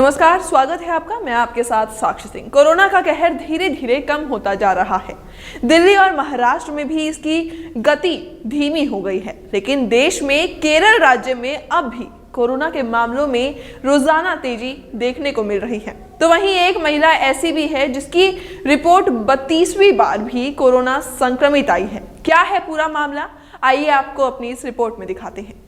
नमस्कार, स्वागत है आपका। मैं आपके साथ साक्षी सिंह। कोरोना का कहर धीरे धीरे कम होता जा रहा है। दिल्ली और महाराष्ट्र में भी इसकी गति धीमी हो गई है, लेकिन देश में केरल राज्य में अब भी कोरोना के मामलों में रोजाना तेजी देखने को मिल रही है। तो वहीं एक महिला ऐसी भी है जिसकी रिपोर्ट 32वीं बार भी कोरोना संक्रमित आई है। क्या है पूरा मामला, आइए आपको अपनी इस रिपोर्ट में दिखाते हैं।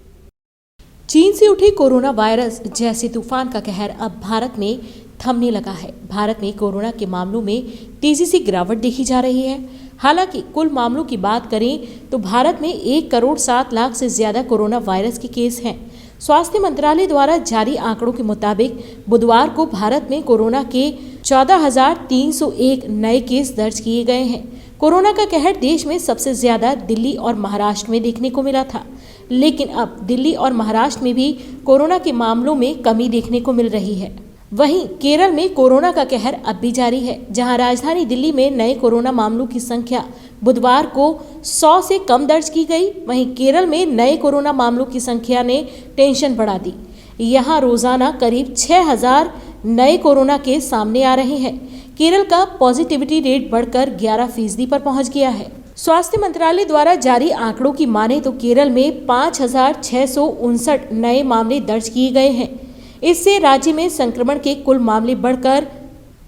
चीन से उठे कोरोना वायरस जैसे तूफान का कहर अब भारत में थमने लगा है। भारत में कोरोना के मामलों में तेजी से गिरावट देखी जा रही है। हालांकि कुल मामलों की बात करें तो भारत में 1,07,00,000 से ज्यादा कोरोना वायरस के केस हैं। स्वास्थ्य मंत्रालय द्वारा जारी आंकड़ों के मुताबिक बुधवार को भारत में कोरोना के 14,301 नए केस दर्ज किए गए हैं। कोरोना का कहर देश में सबसे ज्यादा दिल्ली और महाराष्ट्र में देखने को मिला था, लेकिन अब दिल्ली और महाराष्ट्र में भी कोरोना के मामलों में कमी देखने को मिल रही है। वहीं केरल में कोरोना का कहर अब भी जारी है, जहां राजधानी दिल्ली में नए कोरोना मामलों की संख्या बुधवार को 100 से कम दर्ज की गई। वहीं केरल में नए कोरोना मामलों की संख्या ने टेंशन बढ़ा दी। यहां रोजाना करीब 6,000 नए कोरोना केस सामने आ रहे हैं। केरल का पॉजिटिविटी रेट बढ़कर 11% पर पहुंच गया है। स्वास्थ्य मंत्रालय द्वारा जारी आंकड़ों की माने तो केरल में 5,659 नए मामले दर्ज किए गए हैं। इससे राज्य में संक्रमण के कुल मामले बढ़कर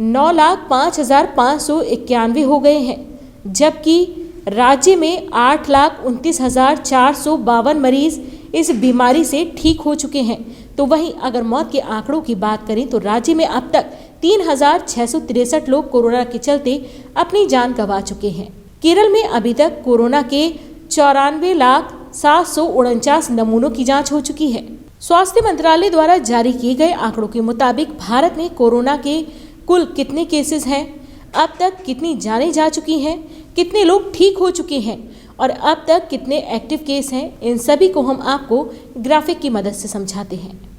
9,05,591 हो गए हैं, जबकि राज्य में 8,29,452 मरीज इस बीमारी से ठीक हो चुके हैं। तो वहीं अगर मौत के आंकड़ों की बात करें तो राज्य में अब तक 3,663 लोग कोरोना के चलते अपनी जान गंवा चुके हैं। केरल में अभी तक कोरोना के 94,749 नमूनों की जांच हो चुकी है। स्वास्थ्य मंत्रालय द्वारा जारी किए गए आंकड़ों के मुताबिक भारत में कोरोना के कुल कितने केसेस हैं, अब तक कितनी जानें जा चुकी हैं, कितने लोग ठीक हो चुके हैं और अब तक कितने एक्टिव केस हैं, इन सभी को हम आपको ग्राफिक की मदद से समझाते हैं।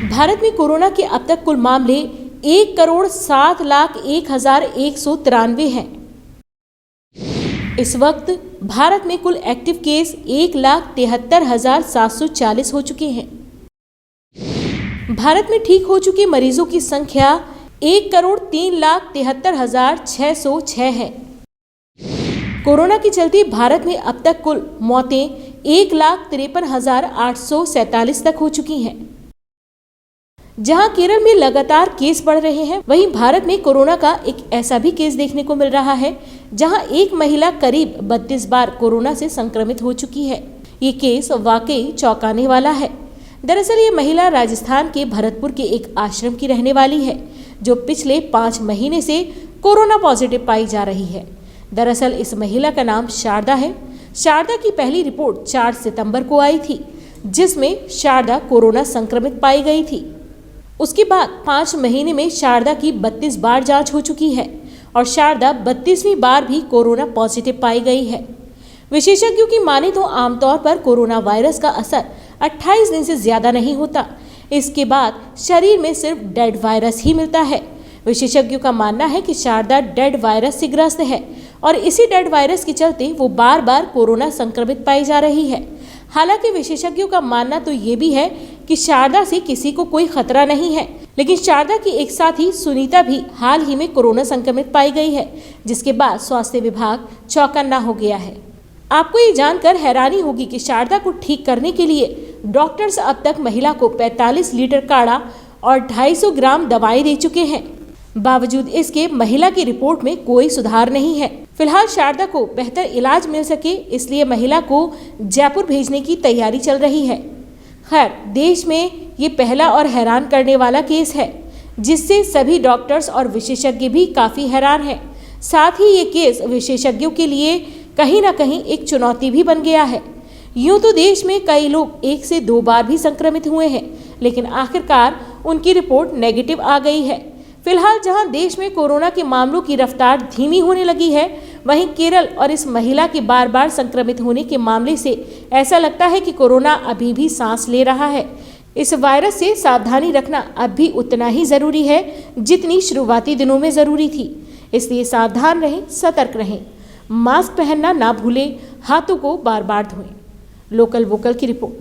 भारत में कोरोना के अब तक कुल मामले 1,07,01,193 हैं। इस वक्त भारत में कुल एक्टिव केस 1,73,740 हो चुके हैं। भारत में ठीक हो चुके मरीजों की संख्या 1,03,73,606 है। कोरोना के चलते भारत में अब तक कुल मौतें 1,53,847 तक हो चुकी हैं। जहां केरल में लगातार केस बढ़ रहे हैं, वहीं भारत में कोरोना का एक ऐसा भी केस देखने को मिल रहा है जहां एक महिला करीब 32 बार कोरोना से संक्रमित हो चुकी है। ये केस वाकई चौंकाने वाला है। दरअसल ये महिला राजस्थान के भरतपुर के एक आश्रम की रहने वाली है, जो पिछले 5 महीने से कोरोना पॉजिटिव पाई जा रही है। दरअसल इस महिला का नाम शारदा है। शारदा की पहली रिपोर्ट 4 सितंबर को आई थी, जिसमें शारदा कोरोना संक्रमित पाई गई थी। उसके बाद 5 महीने में शारदा की 32 बार जांच हो चुकी है और शारदा 32वीं बार भी कोरोना पॉजिटिव पाई गई है। विशेषज्ञों की माने तो आमतौर पर कोरोना वायरस का असर 28 दिन से ज्यादा नहीं होता। इसके बाद शरीर में सिर्फ डेड वायरस ही मिलता है। विशेषज्ञों का मानना है कि शारदा डेड वायरस से ग्रस्त है और इसी डेड वायरस के चलते वो बार बार कोरोना संक्रमित पाई जा रही है। हालांकि विशेषज्ञों का मानना तो ये भी है कि शारदा से किसी को कोई खतरा नहीं है, लेकिन शारदा की एक साथी सुनीता भी हाल ही में कोरोना संक्रमित पाई गई है, जिसके बाद स्वास्थ्य विभाग चौकन्ना हो गया है। आपको ये जानकर हैरानी होगी कि शारदा को ठीक करने के लिए डॉक्टर्स अब तक महिला को 45 लीटर काढ़ा और 250 ग्राम दवाई दे चुके हैं। बावजूद इसके महिला की रिपोर्ट में कोई सुधार नहीं है। फिलहाल शारदा को बेहतर इलाज मिल सके, इसलिए महिला को जयपुर भेजने की तैयारी चल रही है। खैर, देश में ये पहला और हैरान करने वाला केस है, जिससे सभी डॉक्टर्स और विशेषज्ञ भी काफी हैरान हैं। साथ ही ये केस विशेषज्ञों के लिए कहीं ना कहीं एक चुनौती भी बन गया है। यूं तो देश में कई लोग 1 से 2 बार भी संक्रमित हुए हैं, लेकिन आखिरकार उनकी रिपोर्ट नेगेटिव आ गई है। फिलहाल जहां देश में कोरोना के मामलों की रफ्तार धीमी होने लगी है, वहीं केरल और इस महिला के बार बार संक्रमित होने के मामले से ऐसा लगता है कि कोरोना अभी भी सांस ले रहा है। इस वायरस से सावधानी रखना अब भी उतना ही जरूरी है जितनी शुरुआती दिनों में जरूरी थी। इसलिए सावधान रहें, सतर्क रहें, मास्क पहनना ना भूलें, हाथों को बार बार धोएं। लोकल वोकल की रिपोर्ट।